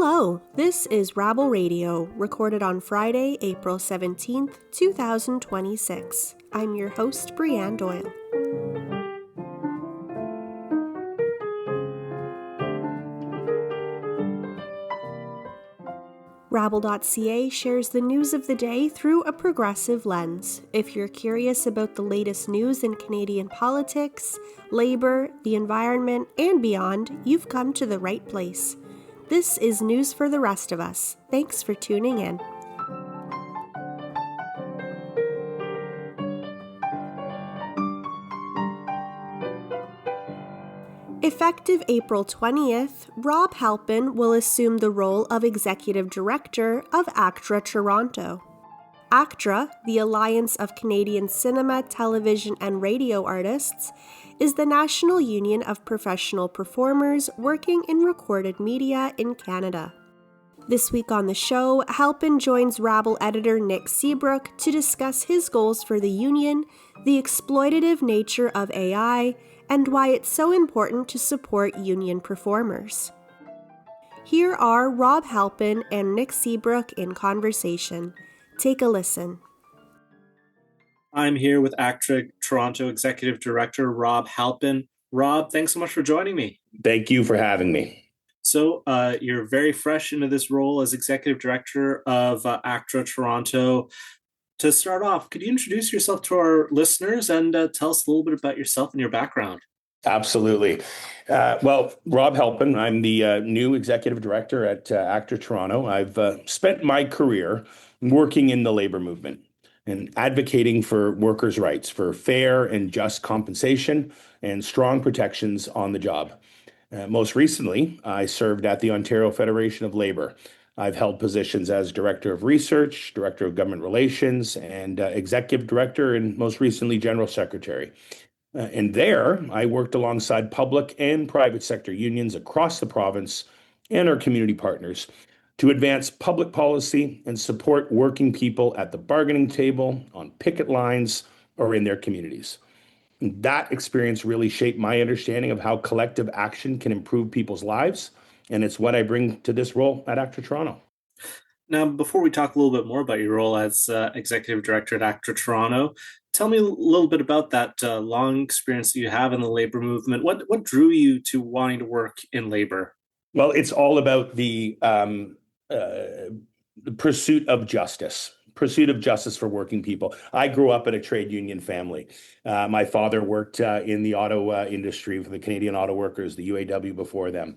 Hello, this is Rabble Radio, recorded on Friday, April 17th, 2026. I'm your host, Brianne Doyle. rabble.ca shares the news of the day through a progressive lens. If you're curious about the latest news in Canadian politics, labor, the environment, and beyond, you've come to the right place. This is news for the rest of us. Thanks for tuning in. Effective April 20th, Rob Halpin will assume the role of Executive Director of ACTRA Toronto. ACTRA, the Alliance of Canadian Cinema, Television and Radio Artists, is the national union of professional performers working in recorded media in Canada. This week on the show, Halpin joins Rabble editor Nick Seebruch to discuss his goals for the union, the exploitative nature of AI, and why it's so important to support union performers. Here are Rob Halpin and Nick Seebruch in conversation. Take a listen. I'm here with ACTRA Toronto Executive Director Rob Halpin. Rob, thanks so much for joining me. Thank you for having me. So you're very fresh into this role as Executive Director of ACTRA Toronto. To start off, could you introduce yourself to our listeners and tell us a little bit about yourself and your background? Absolutely. Well, Rob Halpin, I'm the new Executive Director at ACTRA Toronto. I've spent my career working in the labor movement and advocating for workers' rights, for fair and just compensation and strong protections on the job. Most recently, I served at the Ontario Federation of Labor. I've held positions as Director of Research, Director of Government Relations, and Executive Director, and most recently, General Secretary. And there, I worked alongside public and private sector unions across the province and our community partners to advance public policy and support working people at the bargaining table, on picket lines, or in their communities. And that experience really shaped my understanding of how collective action can improve people's lives, and it's what I bring to this role at ACTRA Toronto. Now, before we talk a little bit more about your role as Executive Director at ACTRA Toronto, tell me a little bit about that long experience that you have in the labor movement. What drew you to wanting to work in labor? Well, it's all about the pursuit of justice. Pursuit of justice for working people. I grew up in a trade union family. My father worked in the auto industry for the Canadian Auto Workers, the UAW before them.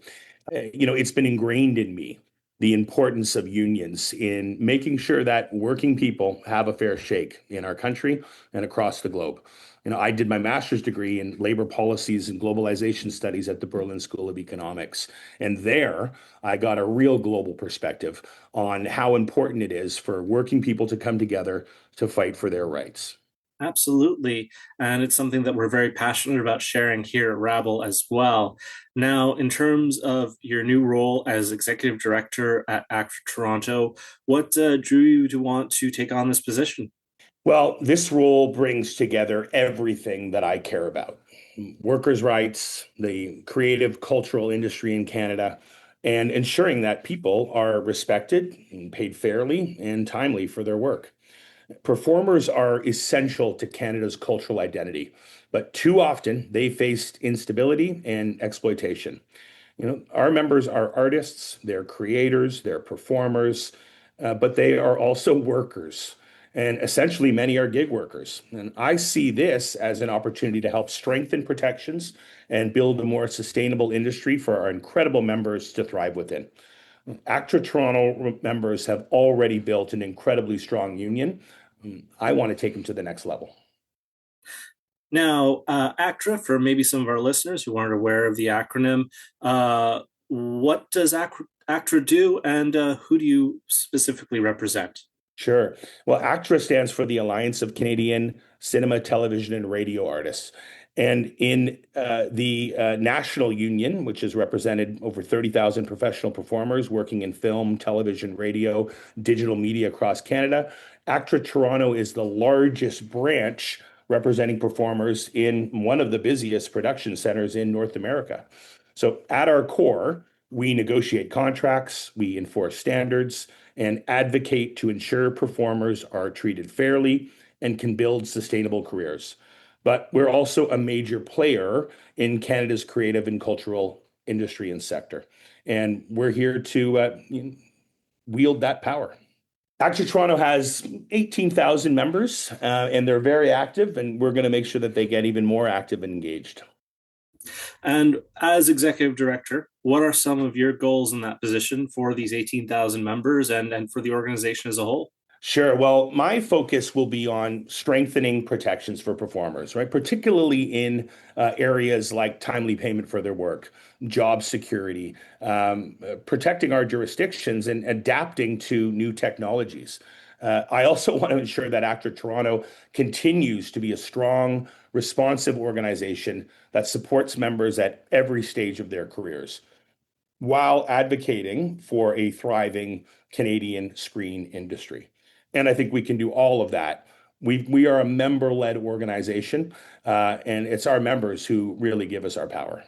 It's been ingrained in me, the importance of unions in making sure that working people have a fair shake in our country and across the globe. I did my master's degree in labor policies and globalization studies at the Berlin School of Economics. And there, I got a real global perspective on how important it is for working people to come together to fight for their rights. Absolutely. And it's something that we're very passionate about sharing here at Rabble as well. Now, in terms of your new role as Executive Director at ACTRA Toronto, what drew you to want to take on this position? Well, this role brings together everything that I care about. Workers' rights, the creative cultural industry in Canada, and ensuring that people are respected and paid fairly and timely for their work. Performers are essential to Canada's cultural identity, but too often they faced instability and exploitation. Our members are artists, they're creators, they're performers, but they are also workers. And essentially, many are gig workers. And I see this as an opportunity to help strengthen protections and build a more sustainable industry for our incredible members to thrive within. ACTRA Toronto members have already built an incredibly strong union. I want to take them to the next level. Now, ACTRA, for maybe some of our listeners who aren't aware of the acronym, what does ACTRA do and who do you specifically represent? Sure. Well, ACTRA stands for the Alliance of Canadian Cinema, Television and Radio Artists. And in the national union, which has represented over 30,000 professional performers working in film, television, radio, digital media across Canada, ACTRA Toronto is the largest branch representing performers in one of the busiest production centers in North America. So at our core, We negotiate contracts, we enforce standards, and advocate to ensure performers are treated fairly and can build sustainable careers. But we're also a major player in Canada's creative and cultural industry and sector. And we're here to wield that power. ACTRA Toronto has 18,000 members, and they're very active, and we're going to make sure that they get even more active and engaged. And as executive director, what are some of your goals in that position for these 18,000 members and for the organization as a whole? Sure. Well, my focus will be on strengthening protections for performers, right? Particularly in areas like timely payment for their work, job security, protecting our jurisdictions and adapting to new technologies. I also want to ensure that ACTRA Toronto continues to be a strong, responsive organization that supports members at every stage of their careers, while advocating for a thriving Canadian screen industry. And I think we can do all of that. We are a member-led organization, and it's our members who really give us our power.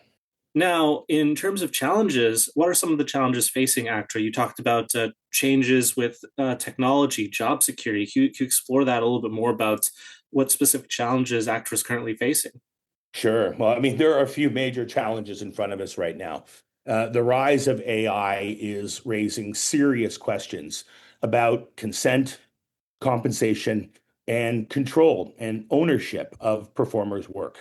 Now, in terms of challenges, what are some of the challenges facing ACTRA? You talked about changes with technology, job security. Can you explore that a little bit more about what specific challenges ACTRA is currently facing? Sure. Well, I mean, there are a few major challenges in front of us right now. The rise of AI is raising serious questions about consent, compensation, and control and ownership of performers' work.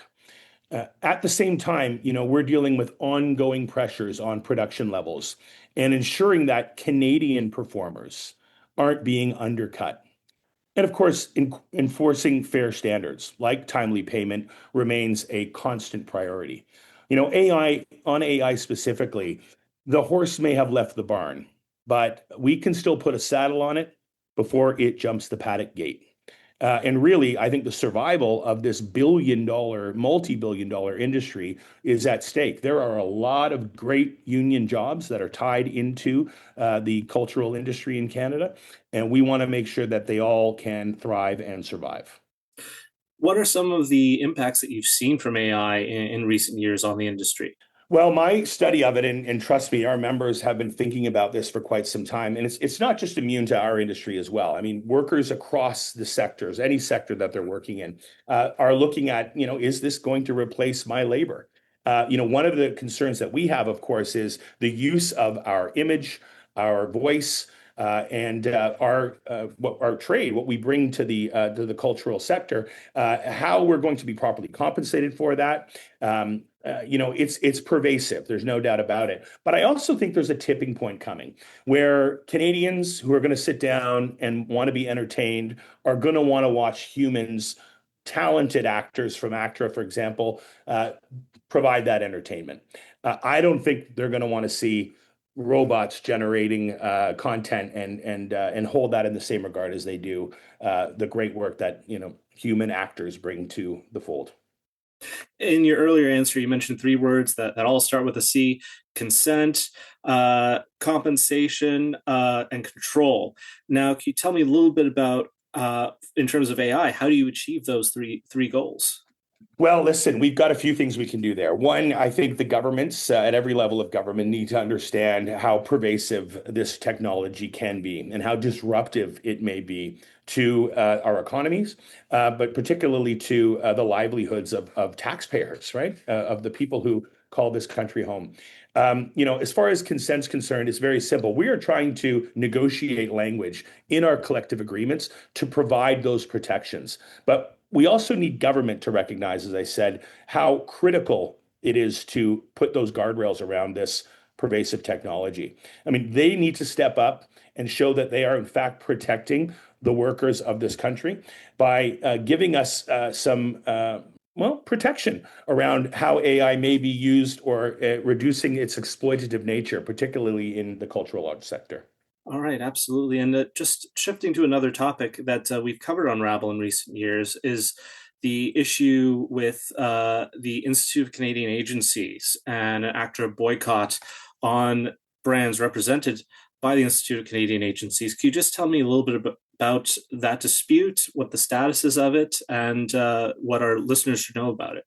At the same time, we're dealing with ongoing pressures on production levels and ensuring that Canadian performers aren't being undercut. And of course, enforcing fair standards like timely payment remains a constant priority. AI specifically, the horse may have left the barn, but we can still put a saddle on it before it jumps the paddock gate. And really, I think the survival of this multi-billion dollar industry is at stake. There are a lot of great union jobs that are tied into the cultural industry in Canada, and we want to make sure that they all can thrive and survive. What are some of the impacts that you've seen from AI in recent years on the industry? Well, my study of it, and trust me, our members have been thinking about this for quite some time, and it's not just immune to our industry as well. I mean, workers across the sectors, any sector that they're working in, are looking at, is this going to replace my labor? One of the concerns that we have, of course, is the use of our image, our voice, and our trade, what we bring to the cultural sector, how we're going to be properly compensated for that. It's pervasive. There's no doubt about it. But I also think there's a tipping point coming where Canadians who are going to sit down and want to be entertained are going to want to watch humans, talented actors from ACTRA, for example, provide that entertainment. I don't think they're going to want to see robots generating content and hold that in the same regard as they do the great work that human actors bring to the fold. In your earlier answer, you mentioned three words that all start with a C: consent, compensation, and control. Now, can you tell me a little bit about, in terms of AI, how do you achieve those three goals? Well, listen, we've got a few things we can do there. One, I think the governments at every level of government need to understand how pervasive this technology can be and how disruptive it may be to our economies, but particularly to the livelihoods of taxpayers, right? Of the people who call this country home. As far as consent's concerned, it's very simple. We are trying to negotiate language in our collective agreements to provide those protections. But we also need government to recognize, as I said, how critical it is to put those guardrails around this pervasive technology. I mean, they need to step up and show that they are, in fact, protecting the workers of this country by giving us some protection around how AI may be used or reducing its exploitative nature, particularly in the cultural arts sector. All right, absolutely. And just shifting to another topic that we've covered on Rabble in recent years is the issue with the Institute of Canadian Agencies and an ACTRA boycott on brands represented by the Institute of Canadian Agencies. Can you just tell me a little bit about that dispute, what the status is of it, and what our listeners should know about it?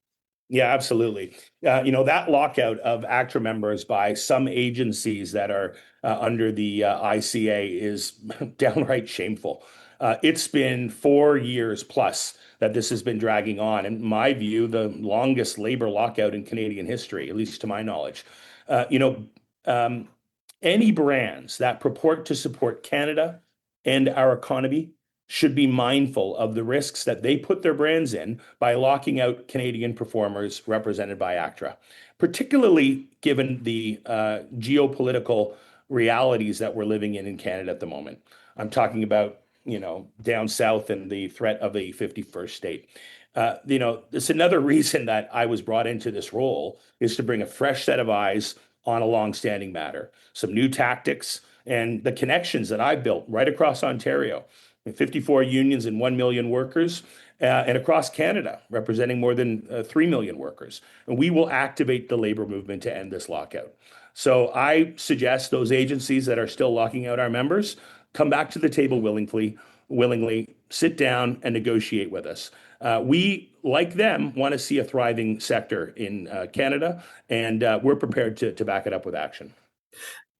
Yeah, absolutely. That lockout of ACTRA members by some agencies that are under the ICA is downright shameful. It's been 4 years plus that this has been dragging on. In my view, the longest labor lockout in Canadian history, at least to my knowledge. Uh, you know, um, any brands that purport to support Canada and our economy should be mindful of the risks that they put their brands in by locking out Canadian performers represented by ACTRA, particularly given the geopolitical realities that we're living in Canada at the moment. I'm talking about, down south and the threat of a 51st state. It's another reason that I was brought into this role is to bring a fresh set of eyes on a long-standing matter, some new tactics, and the connections that I built right across Ontario 54 unions and 1 million workers, and across Canada, representing more than 3 million workers. And we will activate the labor movement to end this lockout. So I suggest those agencies that are still locking out our members come back to the table willingly, sit down and negotiate with us. We, like them, want to see a thriving sector in Canada, and we're prepared to back it up with action.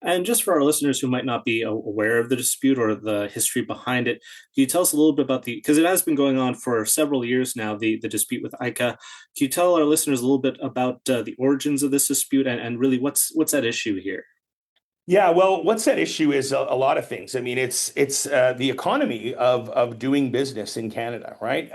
And just for our listeners who might not be aware of the dispute or the history behind it, can you tell us a little bit about because it has been going on for several years now, the dispute with ICA. Can you tell our listeners a little bit about the origins of this dispute and really what's at issue here? Yeah, well, what's at issue is a lot of things. I mean, it's the economy of doing business in Canada, right?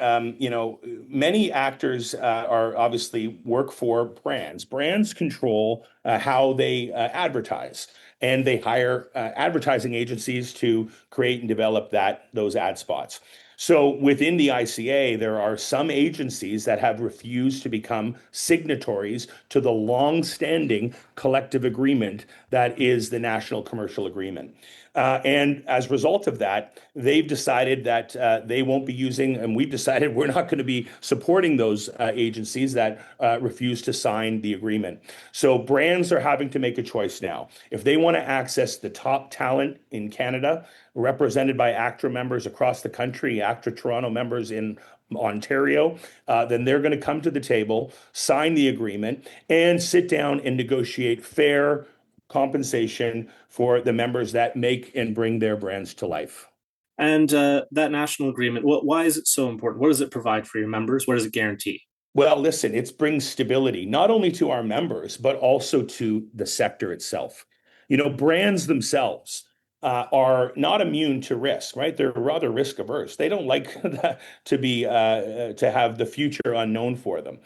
Many actors are obviously work for brands. Brands control how they advertise, and they hire advertising agencies to create and develop those ad spots. So within the ICA, there are some agencies that have refused to become signatories to the long-standing collective agreement that is the National Commercial Agreement. And as a result of that, they've decided that they won't be using, and we've decided we're not going to be supporting those agencies that refuse to sign the agreement. So brands are having to make a choice now. If they want to access the top talent in Canada, represented by ACTRA members across the country, ACTRA Toronto members in Ontario, then they're going to come to the table, sign the agreement, and sit down and negotiate fair compensation for the members that make and bring their brands to life. And that national agreement, why is it so important? What does it provide for your members? What does it guarantee? Well, listen, it brings stability, not only to our members, but also to the sector itself. Brands themselves are not immune to risk, right? They're rather risk averse. They don't like to have the future unknown for them.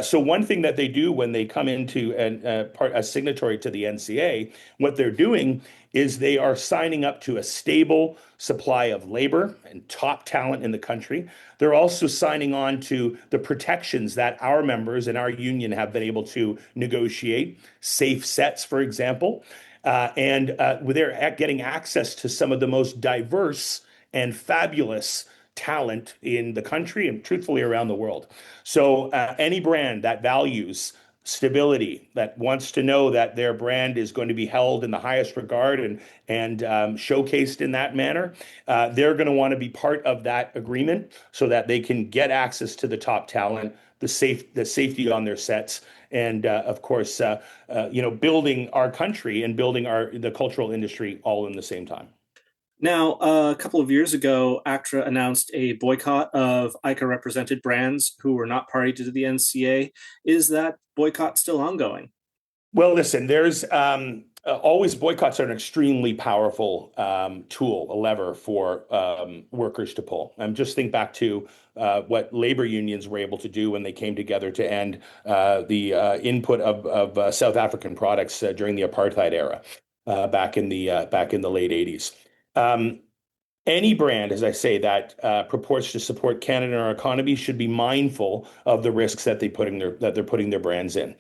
So one thing that they do when they come into a signatory to the NCA, what they're doing is they are signing up to a stable supply of labor and top talent in the country. They're also signing on to the protections that our members and our union have been able to negotiate, safe sets, for example. And they're getting access to some of the most diverse and fabulous talent in the country and truthfully around the world. So any brand that values stability, that wants to know that their brand is going to be held in the highest regard and showcased in that manner, they're going to want to be part of that agreement so that they can get access to the top talent, the safety on their sets, and of course, building our country and building the cultural industry all in the same time. Now, a couple of years ago, ACTRA announced a boycott of ICA represented brands who were not party to the NCA. Is that boycott still ongoing? Well, listen, there's always boycotts are an extremely powerful tool, a lever for workers to pull. Just think back to what labor unions were able to do when they came together to end the input of South African products during the apartheid era back in the late 80s. Any brand, as I say, that purports to support Canada and our economy should be mindful of the risks that they're putting their brands in.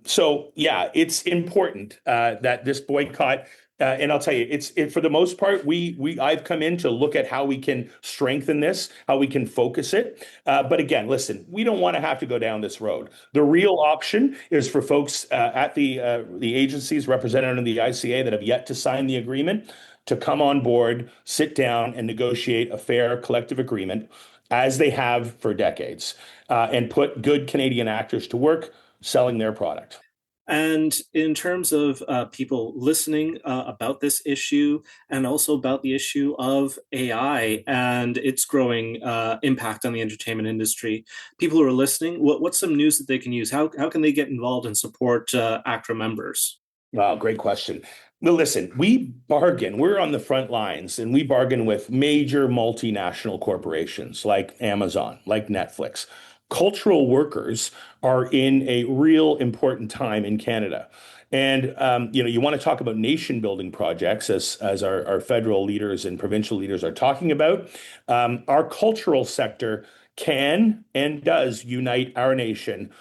So yeah, it's important that this boycott, and I'll tell you, for the most part, I've come in to look at how we can strengthen this, how we can focus it. But again, listen, we don't want to have to go down this road. The real option is for folks at the agencies represented in the ICA that have yet to sign the agreement to come on board, sit down, and negotiate a fair collective agreement, as they have for decades. and put good Canadian actors to work selling their product. And in terms of people listening about this issue and also about the issue of AI and its growing impact on the entertainment industry, people who are listening, what's some news that they can use? How can they get involved and support ACTRA members? Wow, great question. Well, listen, we bargain. We're on the front lines and we bargain with major multinational corporations like Amazon, like Netflix. Cultural workers are in a real important time in Canada. And you want to talk about nation building projects as our federal leaders and provincial leaders are talking about. Our cultural sector can and does unite our nation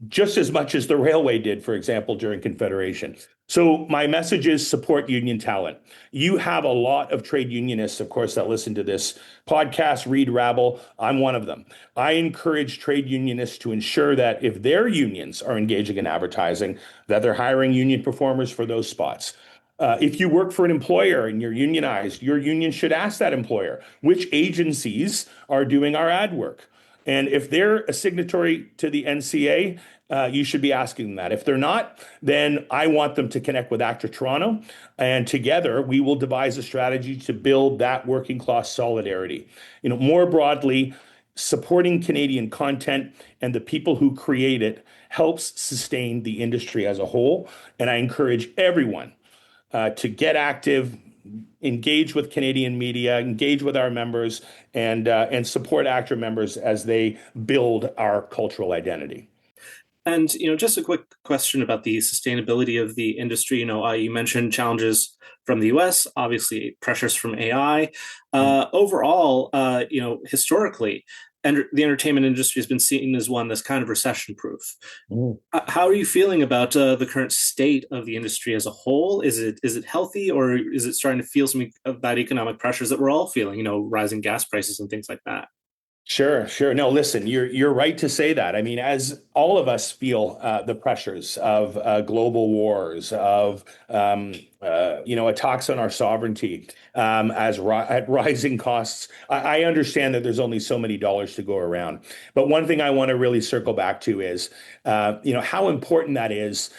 just as much as the railway did, for example, during Confederation. So my message is support union talent. You have a lot of trade unionists, of course, that listen to this podcast, read Rabble. I'm one of them. I encourage trade unionists to ensure that if their unions are engaging in advertising, that they're hiring union performers for those spots. If you work for an employer and you're unionized, your union should ask that employer which agencies are doing our ad work. And if they're a signatory to the NCA, you should be asking them that. If they're not, then I want them to connect with ACTRA Toronto, and together we will devise a strategy to build that working class solidarity. More broadly, supporting Canadian content and the people who create it helps sustain the industry as a whole. And I encourage everyone to get active, engage with Canadian media, engage with our members, and support ACTRA members as they build our cultural identity. And just a quick question about the sustainability of the industry. You mentioned challenges from the U.S., obviously pressures from AI. Overall, historically, and the entertainment industry has been seen as one that's kind of recession-proof. How are you feeling about the current state of the industry as a whole? Is it healthy, or is it starting to feel some of that economic pressures that we're all feeling? Rising gas prices and things like that. Sure. No, listen, you're right to say that. I mean, as all of us feel the pressures of global wars, of attacks on our sovereignty, at rising costs. I understand that there's only so many dollars to go around, but one thing I want to really circle back to is, how important that is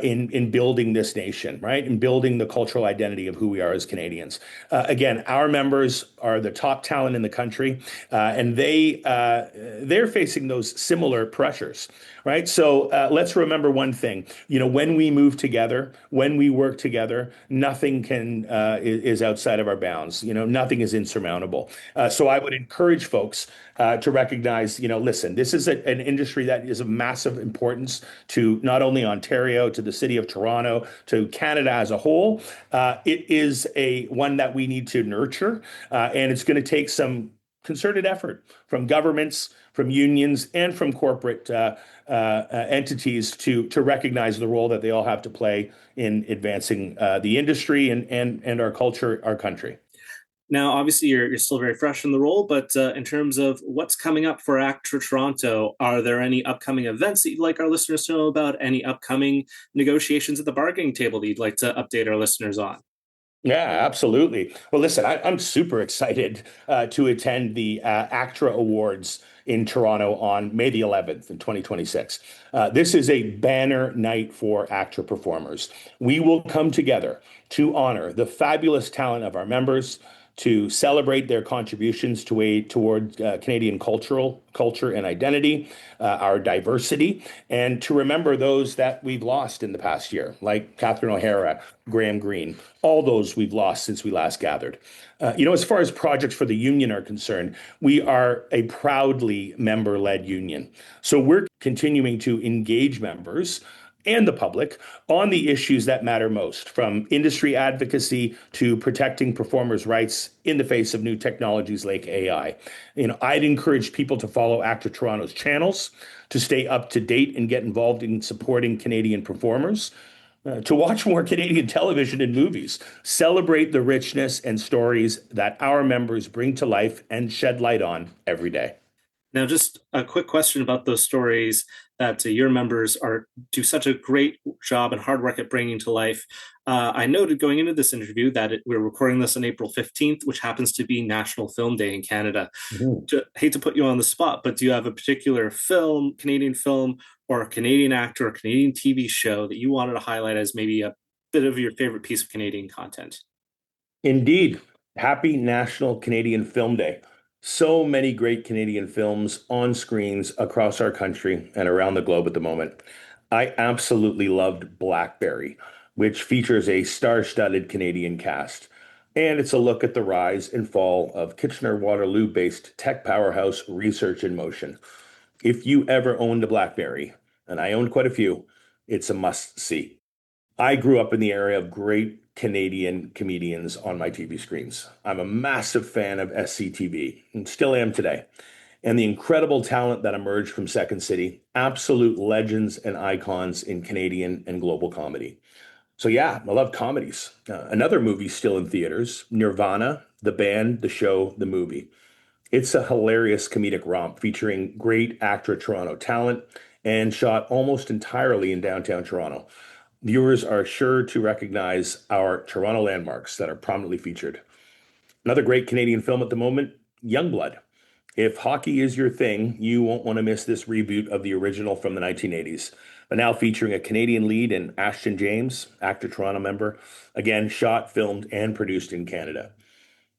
in building this nation, right? In building the cultural identity of who we are as Canadians. Again, our members are the top talent in the country, and they're facing those similar pressures, right? So let's remember one thing. When we move together, when we work together, nothing is outside of our bounds. Nothing is insurmountable. So I would encourage folks to recognize, listen, this is an industry that is of massive importance to not only Ontario, to the city of Toronto, to Canada as a whole. It is one that we need to nurture, and it's going to take some concerted effort from governments, from unions, and from corporate entities to recognize the role that they all have to play in advancing the industry and our culture, our country. Now, obviously, you're still very fresh in the role, but in terms of what's coming up for ACTRA Toronto, are there any upcoming events that you'd like our listeners to know about? Any upcoming negotiations at the bargaining table that you'd like to update our listeners on? Yeah, absolutely. Well, listen, I'm super excited to attend the ACTRA Awards in Toronto on May the 11th in 2026. This is a banner night for ACTRA performers. We will come together to honor the fabulous talent of our members, to celebrate their contributions toward Canadian culture and identity, our diversity, and to remember those that we've lost in the past year, like Catherine O'Hara, Graham Greene, all those we've lost since we last gathered. As far as projects for the union are concerned, we are a proudly member-led union. So we're continuing to engage members and the public on the issues that matter most, from industry advocacy to protecting performers' rights in the face of new technologies like AI. I'd encourage people to follow ACTRA Toronto's channels, to stay up to date and get involved in supporting Canadian performers, to watch more Canadian television and movies, celebrate the richness and stories that our members bring to life and shed light on every day. Now, just a quick question about those stories that your members do such a great job and hard work at bringing to life. I noted going into this interview that we're recording this on April 15th, which happens to be National Film Day in Canada. Hate to put you on the spot, but do you have a particular film, Canadian film, or a Canadian actor or Canadian TV show that you wanted to highlight as maybe a bit of your favorite piece of Canadian content? Indeed. Happy National Canadian Film Day. So many great Canadian films on screens across our country and around the globe at the moment. I absolutely loved Blackberry, which features a star-studded Canadian cast. And it's a look at the rise and fall of Kitchener-Waterloo-based tech powerhouse Research in Motion. If you ever owned a Blackberry, and I owned quite a few, it's a must-see. I grew up in the area of great Canadian comedians on my TV screens. I'm a massive fan of SCTV and still am today. And the incredible talent that emerged from Second City, absolute legends and icons in Canadian and global comedy. So yeah, I love comedies. Another movie still in theaters, Nirvana, the band, the show, the movie. It's a hilarious comedic romp featuring great ACTRA Toronto talent and shot almost entirely in downtown Toronto. Viewers are sure to recognize our Toronto landmarks that are prominently featured. Another great Canadian film at the moment, Youngblood. If hockey is your thing, you won't want to miss this reboot of the original from the 1980s. But now featuring a Canadian lead in Ashton James, ACTRA Toronto member, again shot, filmed, and produced in Canada.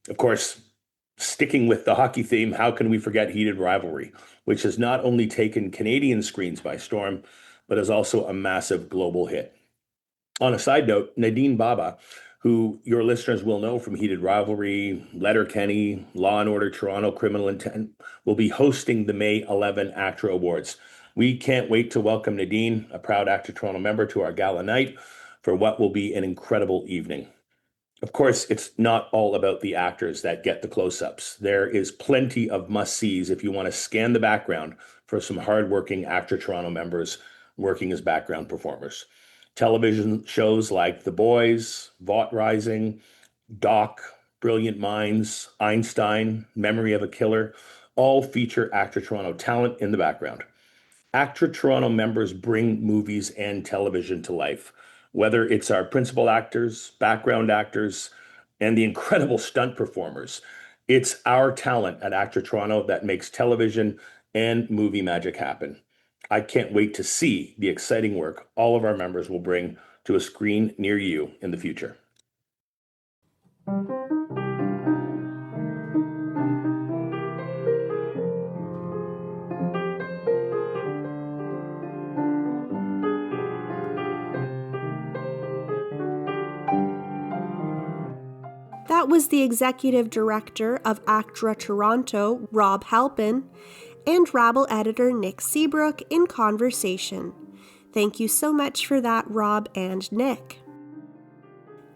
Of course, sticking with the hockey theme, how can we forget Heated Rivalry, which has not only taken Canadian screens by storm, but is also a massive global hit. On a side note, Nadine Baba, who your listeners will know from Heated Rivalry, Letterkenny, Law and Order Toronto, Criminal Intent, will be hosting the May 11 ACTRA Awards. We can't wait to welcome Nadine, a proud ACTRA Toronto member, to our gala night for what will be an incredible evening. Of course, it's not all about the actors that get the close-ups. There is plenty of must-sees if you want to scan the background for some hardworking ACTRA Toronto members working as background performers. Television shows like The Boys, Vought Rising, Doc, Brilliant Minds, Einstein, Memory of a Killer, all feature ACTRA Toronto talent in the background. ACTRA Toronto members bring movies and television to life, whether it's our principal actors, background actors, and the incredible stunt performers. It's our talent at ACTRA Toronto that makes television and movie magic happen. I can't wait to see the exciting work all of our members will bring to a screen near you in the future. That was the executive director of ACTRA Toronto, Rob Halpin, and Rabble editor Nick Seebruch in conversation. Thank you so much for that, Rob and Nick.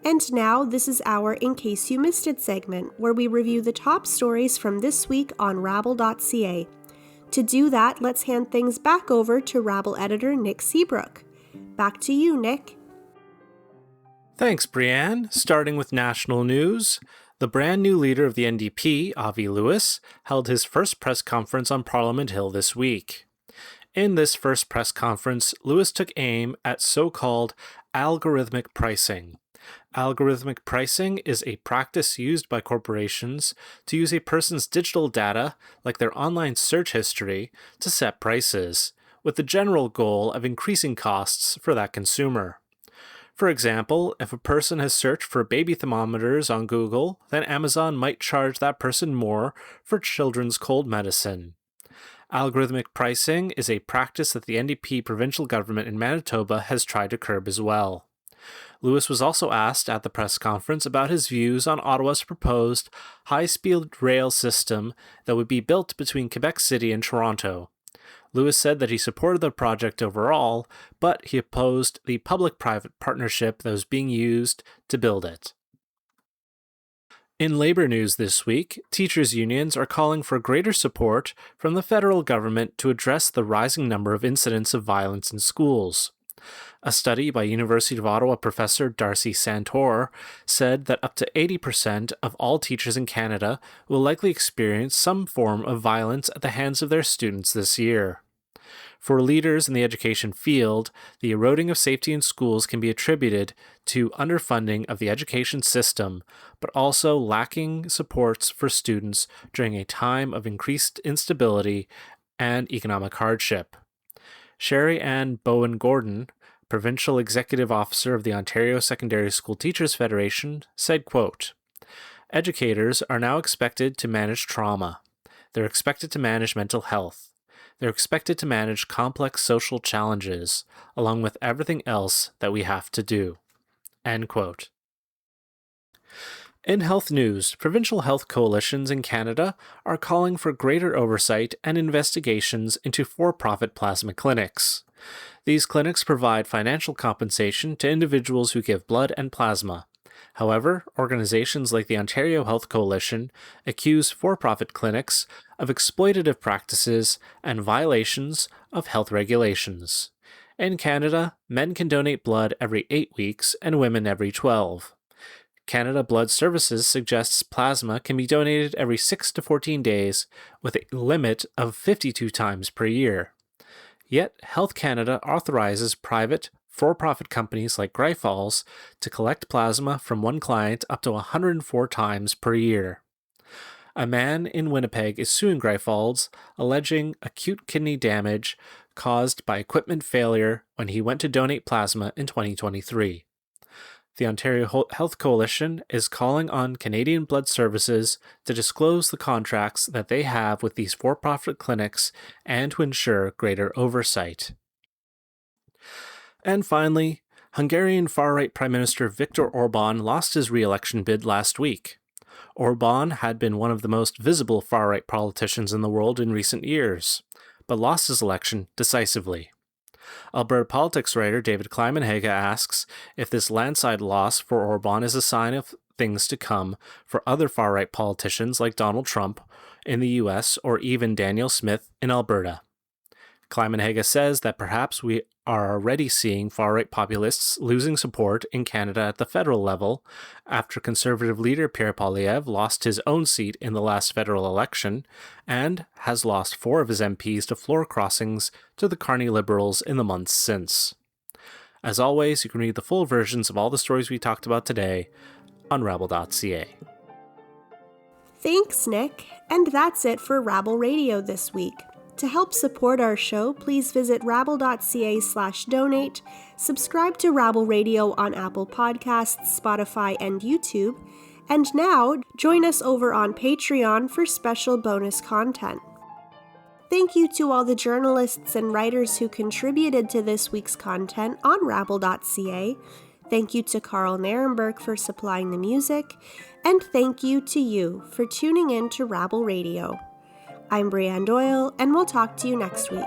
And now, this is our In Case You Missed It segment, where we review the top stories from this week on rabble.ca. To do that, let's hand things back over to Rabble editor Nick Seebruch. Back to you, Nick. Thanks, Brianne. Starting with national news, the brand new leader of the NDP, Avi Lewis, held his first press conference on Parliament Hill this week. In this first press conference, Lewis took aim at so-called algorithmic pricing. Algorithmic pricing is a practice used by corporations to use a person's digital data, like their online search history, to set prices, with the general goal of increasing costs for that consumer. For example, if a person has searched for baby thermometers on Google, then Amazon might charge that person more for children's cold medicine. Algorithmic pricing is a practice that the NDP provincial government in Manitoba has tried to curb as well. Lewis was also asked at the press conference about his views on Ottawa's proposed high-speed rail system that would be built between Quebec City and Toronto. Lewis said that he supported the project overall, but he opposed the public-private partnership that was being used to build it. In labor news this week, teachers' unions are calling for greater support from the federal government to address the rising number of incidents of violence in schools. A study by University of Ottawa professor Darcy Santor said that up to 80% of all teachers in Canada will likely experience some form of violence at the hands of their students this year. For leaders in the education field, the eroding of safety in schools can be attributed to underfunding of the education system, but also lacking supports for students during a time of increased instability and economic hardship. Sherry Ann Bowen-Gordon, Provincial Executive Officer of the Ontario Secondary School Teachers Federation, said, quote, "Educators are now expected to manage trauma. They're expected to manage mental health. They're expected to manage complex social challenges, along with everything else that we have to do." End quote. In health news, provincial health coalitions in Canada are calling for greater oversight and investigations into for-profit plasma clinics. These clinics provide financial compensation to individuals who give blood and plasma. However, organizations like the Ontario Health Coalition accuse for-profit clinics of exploitative practices and violations of health regulations. In Canada, men can donate blood every 8 weeks and women every 12. Canada Blood Services suggests plasma can be donated every 6 to 14 days with a limit of 52 times per year. Yet, Health Canada authorizes private, for-profit companies like Greifalls to collect plasma from one client up to 104 times per year. A man in Winnipeg is suing Greifalls, alleging acute kidney damage caused by equipment failure when he went to donate plasma in 2023. The Ontario Health Coalition is calling on Canadian Blood Services to disclose the contracts that they have with these for-profit clinics and to ensure greater oversight. And finally, Hungarian far-right Prime Minister Viktor Orbán lost his re-election bid last week. Orbán had been one of the most visible far-right politicians in the world in recent years, but lost his election decisively. Alberta politics writer David Klimenhage asks if this landslide loss for Orbán is a sign of things to come for other far-right politicians like Donald Trump in the US or even Daniel Smith in Alberta. Klimenhage says that perhaps we are already seeing far-right populists losing support in Canada at the federal level after Conservative leader Pierre Poilievre lost his own seat in the last federal election and has lost 4 of his MPs to floor crossings to the Carney Liberals in the months since. As always, you can read the full versions of all the stories we talked about today on rabble.ca. Thanks, Nick. And that's it for Rabble Radio this week. To help support our show, please visit rabble.ca/donate, subscribe to Rabble Radio on Apple Podcasts, Spotify, and YouTube, and now join us over on Patreon for special bonus content. Thank you to all the journalists and writers who contributed to this week's content on rabble.ca. Thank you to Carl Narenberg for supplying the music, and thank you to you for tuning in to Rabble Radio. I'm Brianne Doyle, and we'll talk to you next week.